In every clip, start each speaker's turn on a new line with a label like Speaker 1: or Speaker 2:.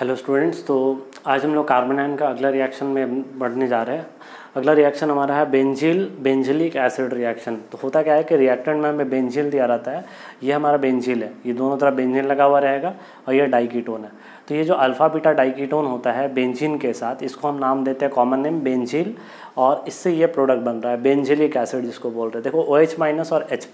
Speaker 1: Hello students, तो आज हम लोग कार्बन आयन का अगला रिएक्शन में बढ़ने जा रहे हैं। अगला रिएक्शन हमारा है बेंजिलिक एसिड रिएक्शन। तो होता क्या है कि रिएक्टेंट में हमें बेंजिल दिया रहता है, ये हमारा बेंजिल है, ये दोनों तरफ बेंजिन लगा हुआ रहेगा और ये डाइकीटोन है। तो ये जो अल्फा बीटा डाइकीटोन होता है बेंजीन के साथ, इसको हम नाम देते हैं कॉमन नेम बेंजिल, और इससे ये प्रोडक्ट बन रहा है बेंजिलिक एसिड जिसको बोल रहे हैं। देखो OH माइनस और H+,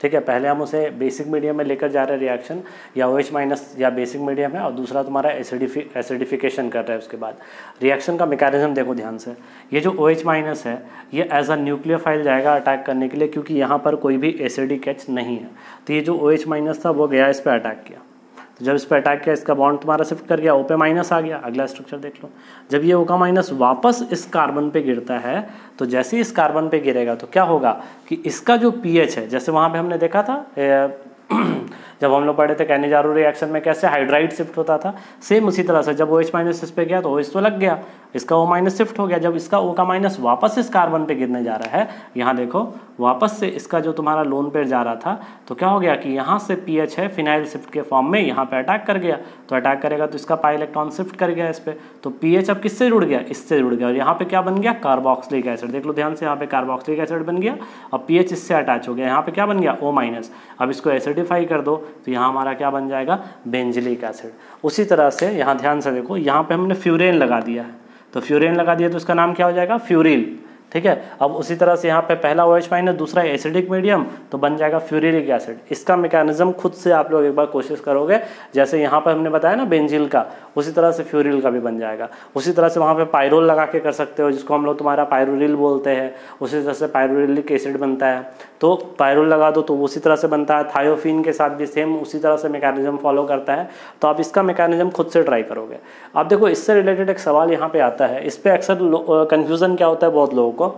Speaker 1: ठीक है। पहले हम उसे बेसिक मीडियम में लेकर जा रहे हैं रिएक्शन, या OH माइनस या बेसिक मीडियम है, और दूसरा तुम्हारा एसिडिफिकेशन कर रहा है। उसके बाद रिएक्शन का मैकेनिज्म देखो ध्यान से। ये जो OH माइनस है ये एज अ न्यूक्लियोफाइल जाएगा अटैक करने के लिए, क्योंकि यहाँ पर कोई भी एसिडिक H नहीं है। तो ये जो OH माइनस था वो गया इस पर अटैक किया। तो जब इस पर अटैक किया, इसका बॉन्ड तुम्हारा शिफ्ट कर गया, O पे माइनस आ गया। अगला स्ट्रक्चर देख लो। जब ये O का माइनस वापस इस कार्बन पे गिरता है, तो जैसे ही इस कार्बन पे गिरेगा तो क्या होगा कि इसका जो pH है, जैसे वहाँ पे हमने देखा था जब हम लोग पढ़े थे कैनिजारो रिएक्शन में कैसे हाइड्राइड शिफ्ट होता था, सेम उसी तरह से जब OH माइनस इस पे गया तो OH तो लग गया, इसका O माइनस शिफ्ट हो गया। जब इसका O का माइनस वापस इस कार्बन पे गिरने जा रहा है, यहाँ देखो वापस से इसका जो तुम्हारा लोन पेयर जा रहा था, तो क्या हो गया कि यहाँ से pH है फिनाइल शिफ्ट के फॉर्म में यहाँ पे अटैक कर गया। तो अटैक करेगा तो इसका पाई इलेक्ट्रॉन शिफ्ट कर गया इस पर, तो pH अब किससे जुड़ गया, इससे जुड़ गया, और यहाँ पे क्या बन गया, कार्बोक्सिलिक एसिड। देख लो ध्यान से, यहाँ पे कार्बोक्सिलिक एसिड बन गया और pH इससे अटैच हो गया। यहाँ पे क्या बन गया, O माइनस। अब इसको एसिडिफाई कर दो तो यहाँ हमारा क्या बन जाएगा, बेंजिलिक एसिड। उसी तरह से यहाँ ध्यान से देखो, यहाँ पे हमने फ्यूरेन लगा दिया है, तो फ्यूरेन लगा दिया तो इसका नाम क्या हो जाएगा, फ्यूरिल, ठीक है। अब उसी तरह से यहाँ पे पहला OH माइनस, दूसरा एसिडिक मीडियम, तो बन जाएगा फ्यूरिलिक एसिड। इसका मैकेनिज्म खुद से आप लोग एक बार कोशिश करोगे, जैसे यहाँ पर हमने बताया ना बेंजिल का, उसी तरह से फ्यूरिल का भी बन जाएगा। उसी तरह से वहाँ पे पायरोल लगा के कर सकते हो, जिसको हम लोग तुम्हारा पायरोरिल बोलते हैं। उसी तरह से पायरोरिलिक एसिड बनता है, तो पायरोल लगा दो तो उसी तरह से बनता है। थायोफिन के साथ भी सेम उसी तरह से मैकेनिज्म फॉलो करता है। तो आप इसका मैकेनिज्म खुद से ट्राई करोगे। अब देखो, इससे रिलेटेड एक सवाल यहाँ पे आता है, इस पर अक्सर कन्फ्यूज़न क्या होता है बहुत लोगों को,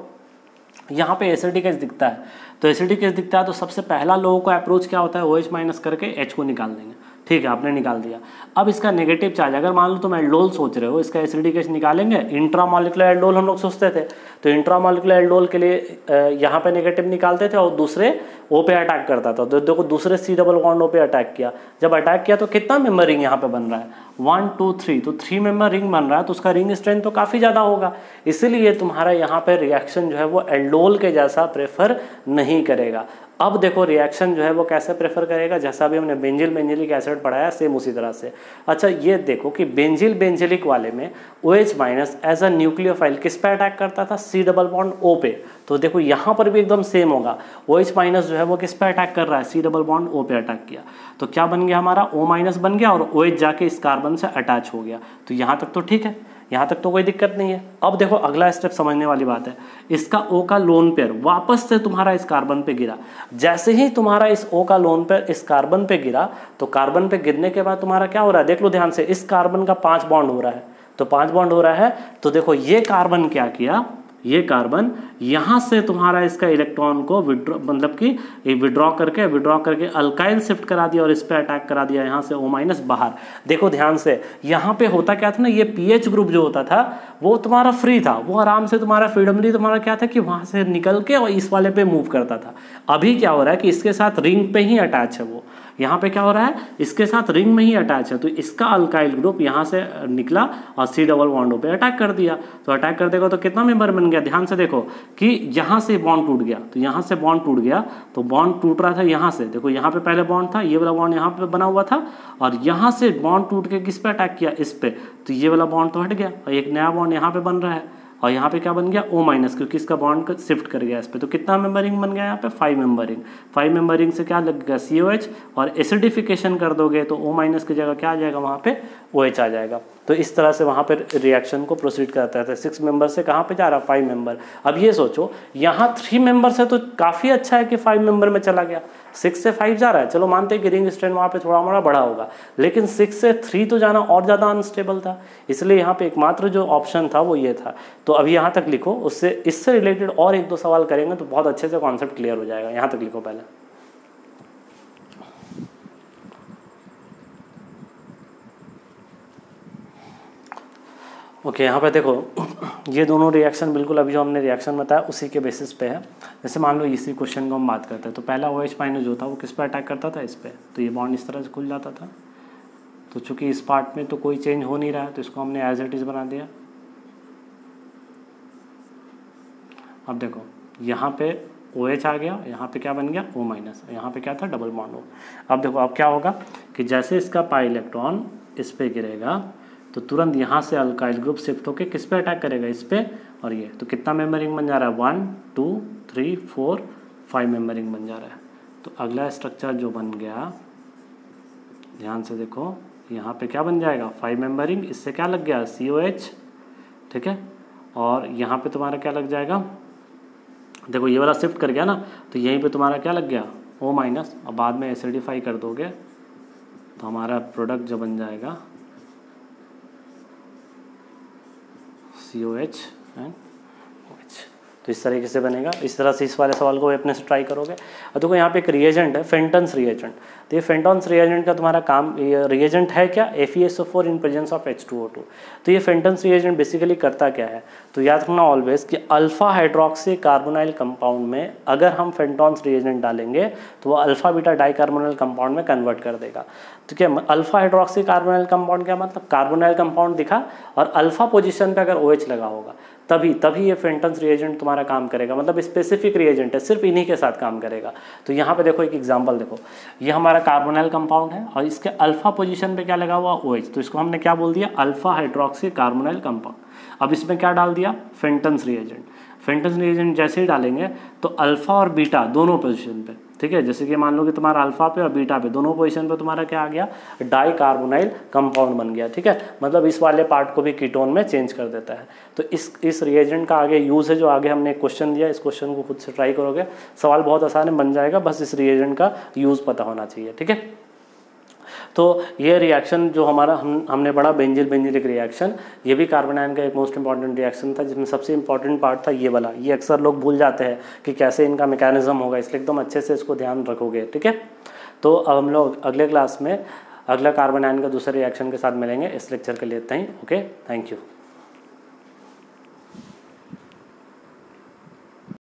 Speaker 1: यहाँ पे एसिडिक एच दिखता है, तो एसिडिक एच दिखता है तो सबसे पहला लोगों को अप्रोच क्या होता है, OH माइनस करके H को निकाल देंगे। ठीक है, आपने निकाल दिया। अब इसका नेगेटिव चार्ज, अगर मान लो तुम एल्डोल सोच रहे हो, इसका एसिडिक एच निकालेंगे, इंट्रामोलिकुलर एल्डोल हम लोग सोचते थे, तो इंट्रामोलिकुलर एल्डोल के लिए यहाँ पे नेगेटिव निकालते थे और दूसरे O पे अटैक करता था। तो देखो दूसरे C डबल बॉन्ड O पे अटैक किया। जब अटैक किया तो कितना मेंबर रिंग यहाँ पे बन रहा है, 1 2 3, तो 3 मेंबर रिंग बन रहा है, तो उसका रिंग स्ट्रेंथ तो काफ़ी ज़्यादा होगा। इसीलिए तुम्हारा यहाँ पे रिएक्शन जो है वो एल्डोल के जैसा प्रेफर नहीं करेगा। अब देखो रिएक्शन जो है वो कैसे प्रेफर करेगा, जैसा भी हमने बेंजिलिक एसिड पढ़ाया सेम उसी तरह से। अच्छा, ये देखो कि बेंजिलिक वाले में OH minus as a nucleophile किस पे अटैक करता था, C डबल बॉन्ड O पे। तो देखो यहाँ पर भी एकदम सेम होगा, OH माइनस जो है वो किस पे अटैक कर रहा है, C डबल बॉन्ड O पे अटैक किया। तो क्या बन गया हमारा, O माइनस बन गया और OH जाके इस कार्बन से अटैच हो गया। तो यहाँ तक तो ठीक है, यहाँ तक तो कोई दिक्कत नहीं है। अब देखो अगला स्टेप समझने वाली बात है, इसका O का लोन पेयर वापस से तुम्हारा इस कार्बन पे गिरा। जैसे ही तुम्हारा इस O का लोन पेयर इस कार्बन पे गिरा, तो कार्बन पे गिरने के बाद तुम्हारा क्या हो रहा है, देख लो ध्यान से, इस कार्बन का 5 बॉन्ड हो रहा है। तो 5 बॉन्ड हो रहा है, तो देखो ये कार्बन क्या किया, ये कार्बन यहाँ से तुम्हारा इसका इलेक्ट्रॉन को मतलब कि विड्रॉ करके अल्काइल शिफ्ट करा दिया और इस पे अटैक करा दिया, यहाँ से O माइनस बाहर। देखो ध्यान से, यहाँ पे होता क्या था ना, ये पीएच ग्रुप जो होता था वो तुम्हारा फ्री था, वो आराम से तुम्हारा फ्रीडमली तुम्हारा क्या था कि वहाँ से निकल के और इस वाले पे मूव करता था। अभी क्या हो रहा है कि इसके साथ रिंग पे ही अटैच है, वो यहाँ पे क्या हो रहा है, इसके साथ रिंग में ही अटैच है। तो इसका अल्काइल ग्रुप यहाँ से निकला और C डबल बॉन्ड O पे अटैक कर दिया। तो अटैक कर देगा तो कितना मेंबर बन गया, ध्यान से देखो कि यहाँ से बॉन्ड टूट गया, तो यहाँ से बॉन्ड टूट गया, तो बॉन्ड टूट रहा था यहाँ से, देखो यहाँ पे पहले बॉन्ड था, ये वाला बॉन्ड यहाँ पे बना हुआ था, और यहाँ से बॉन्ड टूट के किस पे अटैक किया, इस पे, तो ये वाला बॉन्ड तो हट गया और एक नया बॉन्ड यहाँ पे बन रहा है, और यहाँ पे क्या बन गया, O माइनस, क्योंकि इसका बॉन्ड शिफ्ट कर गया इस पे। तो कितना मेंबरिंग बन गया यहाँ पे, 5 मेंबरिंग। 5 मेंबरिंग से क्या लगेगा, COH, और एसिडिफिकेशन कर दोगे तो O माइनस की जगह क्या आ जाएगा, वहाँ पे OH आ जाएगा। तो इस तरह से वहाँ पर रिएक्शन को प्रोसीड करता है। 6 मेंबर से कहाँ पे जा रहा है, 5 मेंबर। अब ये सोचो, यहाँ 3 मेंबर से तो काफ़ी अच्छा है कि 5 मेंबर में चला गया, 6 से 5 जा रहा है, चलो मानते हैं कि रिंग स्ट्रेंथ वहाँ पे थोड़ा मोड़ा बड़ा होगा, लेकिन 6 से 3 तो जाना और ज़्यादा अनस्टेबल था। इसलिए यहाँ पे एकमात्र जो ऑप्शन था वो ये था। तो अभी यहाँ तक लिखो, उससे इससे रिलेटेड और 1-2 सवाल करेंगे तो बहुत अच्छे से कॉन्सेप्ट क्लियर हो जाएगा। यहाँ तक लिखो पहले। ओके, यहाँ पे देखो ये दोनों रिएक्शन बिल्कुल अभी जो हमने रिएक्शन बताया उसी के बेसिस पे है। जैसे मान लो इसी क्वेश्चन को हम बात करते हैं, तो पहला OH माइनस जो था वो किस पे अटैक करता था, इस पे, तो ये बॉन्ड इस तरह से खुल जाता था, तो चूंकि इस पार्ट में तो कोई चेंज हो नहीं रहा है तो इसको हमने एज इट इज़ बना दिया। अब देखो यहाँ पे OH आ गया, यहाँ पे क्या बन गया O-, यहाँ पे क्या था डबल बॉन्ड O। अब देखो अब क्या होगा कि जैसे इसका पाई इलेक्ट्रॉन इस पे गिरेगा तो तुरंत यहाँ से अल्काइल ग्रुप शिफ्ट होकर किस पे अटैक करेगा, इस पे, और ये तो कितना मेंबर रिंग बन जा रहा है 1 2 3 4 5 मेंबर रिंग बन जा रहा है। तो अगला स्ट्रक्चर जो बन गया, ध्यान से देखो यहाँ पे क्या बन जाएगा 5 मेंबर रिंग, इससे क्या लग गया COH, ठीक है, और यहाँ पे तुम्हारा क्या लग जाएगा, देखो ये वाला शिफ्ट कर गया ना, तो यहीं पे तुम्हारा क्या लग गया O-। अब बाद में एसिडिफाई कर दोगे तो हमारा प्रोडक्ट जो बन जाएगा COH एंड OH। तो इस तरीके से बनेगा। इस तरह से इस वाले सवाल को अपने से ट्राई करोगे। और देखो यहाँ पे एक रिएजेंट है फेंटन्स रिएजेंट। तो ये फेंटन्स रिएजेंट का तुम्हारा काम, ये रिएजेंट है क्या, FeSO4 in presence of H2O2। तो ये फेंटन्स रिएजेंट बेसिकली करता क्या है, तो याद रखना ऑलवेज कि अल्फा हाइड्रोक्सी कार्बोनाइल कंपाउंड में अगर हम फेंटन्स रिएजेंट डालेंगे तो वो अल्फा बीटा डाइकार्बोनाइल कंपाउंड में कन्वर्ट कर देगा। तो क्या अल्फा हाइड्रोक्सी कार्बोनाइल कंपाउंड क्या मतलब, कार्बोनाइल कंपाउंड दिखा और अल्फा पोजीशन पे अगर OH लगा होगा तभी ये फेंटन्स रिएजेंट तुम्हारा काम करेगा। मतलब स्पेसिफिक रिएजेंट है, सिर्फ इन्हीं के साथ काम करेगा। तो यहाँ पे देखो एक एग्जांपल देखो, ये हमारा कार्बोनाइल कंपाउंड है और इसके अल्फा पोजीशन पे क्या लगा हुआ OH, तो इसको हमने क्या बोल दिया अल्फा हाइड्रोक्सी कार्बोनाइल कंपाउंड। अब इसमें क्या डाल दिया फेंटन्स रिएजेंट। फेंटन्स रिएजेंट जैसे ही डालेंगे तो अल्फा और बीटा दोनों पोजीशन पे, ठीक है, जैसे कि मान लो कि तुम्हारा अल्फा पे और बीटा पे दोनों पोजीशन पे तुम्हारा क्या आ गया डाई कार्बोनाइल कंपाउंड बन गया, ठीक है। मतलब इस वाले पार्ट को भी कीटोन में चेंज कर देता है। तो इस रिएजेंट का आगे यूज़ है, जो आगे हमने क्वेश्चन दिया, इस क्वेश्चन को खुद से ट्राई करोगे, सवाल बहुत आसान बन जाएगा, बस इस रिएजेंट का यूज़ पता होना चाहिए, ठीक है। तो ये रिएक्शन जो हमारा हमने पढ़ा बेंजिलिक रिएक्शन, ये भी कार्बन आयन का एक मोस्ट इंपॉर्टेंट रिएक्शन था, जिसमें सबसे इंपॉर्टेंट पार्ट था ये वाला। ये अक्सर लोग भूल जाते हैं कि कैसे इनका मैकेनिज्म होगा, इसलिए एकदम अच्छे से इसको ध्यान रखोगे, ठीक है। तो अब हम लोग अगले क्लास में अगला कार्बन आयन का दूसरे रिएक्शन के साथ मिलेंगे। इस लेक्चर के लिए इतना ही। Okay, thank you.